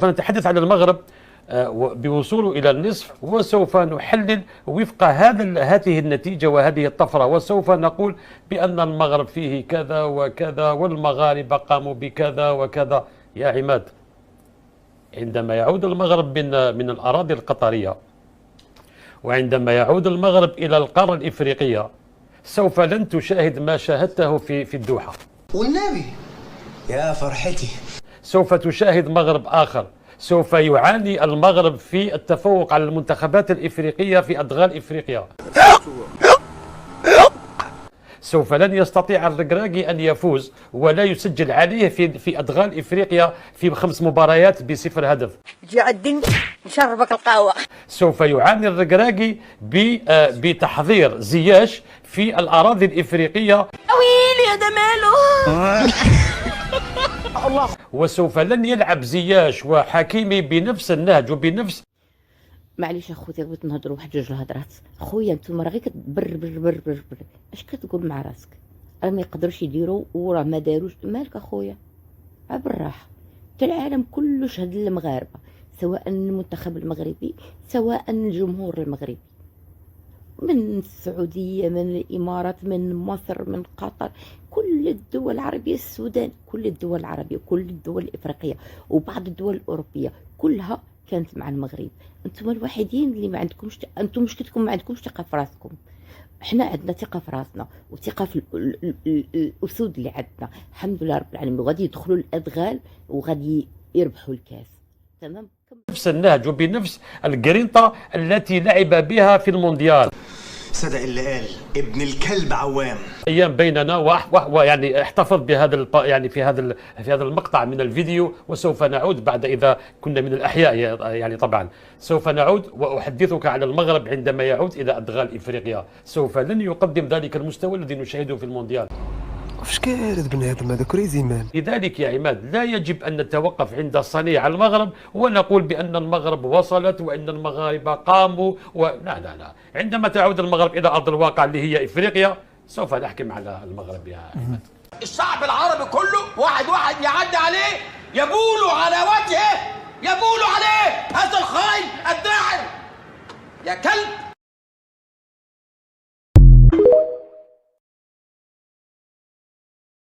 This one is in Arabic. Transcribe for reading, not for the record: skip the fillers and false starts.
نتحدث عن المغرب بوصوله إلى النصف، وسوف نحلل وفق هذه النتيجة وهذه الطفرة، وسوف نقول بأن المغرب فيه كذا وكذا والمغاربة قاموا بكذا وكذا. يا عماد، عندما يعود المغرب من الأراضي القطرية، وعندما يعود المغرب إلى القارة الإفريقية، سوف لن تشاهد ما شاهدته في الدوحة. والنبي يا فرحتي، سوف تشاهد مغرب آخر. سوف يعاني المغرب في التفوق على المنتخبات الإفريقية في أدغال إفريقيا. سوف لن يستطيع الركراكي أن يفوز ولا يسجل عليه في أدغال إفريقيا في 5 مباريات ب0 هدف. جي عدين نشربك القهوة. سوف يعاني الركراكي بتحضير زياش في الأراضي الإفريقية. ويلي هذا ماله. الله. وسوف لن يلعب زياش وحكيمي بنفس النهج وبنفس. معليش اخويا، بغيت نهضروا واحد جوج الهضرات. خويا نتوما راه غير كتبر بر بر بر بر، اش كتقول مع راسك؟ راه ما يقدروش يديروا وراه ما داروش. مالك اخويا؟ بالراحه. حتى العالم كله شهد للمغاربه، سواء المنتخب المغربي سواء الجمهور المغربي، من السعوديه من الامارات من مصر من قطر، كل الدول العربيه، السودان، كل الدول العربيه كل الدول الافريقيه وبعض الدول الاوروبيه كلها كانت مع المغرب. انتم الوحيدين اللي ما عندكمش، انتم مشكلتكم ما عندكمش ثقه في راسكم. احنا عندنا ثقه في راسنا وثقه في الاسود اللي عندنا. الحمد لله رب العالمين، وغادي يدخلوا الادغال وغادي يربحوا الكاس. تمام. بنفس النهج وبنفس الجرينتا التي لعب بها في المونديال. صدق اللي قال ابن الكلب عوام. ايام بيننا ويعني احتفظ بهذا يعني في هذا المقطع من الفيديو، وسوف نعود بعد اذا كنا من الاحياء يعني طبعا سوف نعود واحدثك عن المغرب عندما يعود الى ادغال افريقيا. سوف لن يقدم ذلك المستوى الذي نشاهده في المونديال. واش كاين هذا بنادم هذا كريزي مان. لذلك يا عماد لا يجب أن نتوقف عند صنيع المغرب ونقول بأن المغرب وصلت وأن المغاربة قاموا لا لا لا. عندما تعود المغرب إلى أرض الواقع اللي هي إفريقيا سوف نحكم على المغرب يا عماد. الشعب العربي كله واحد يعدي عليه يبول على وجهه، يبول عليه هذا الخاين الداعر. يا كلب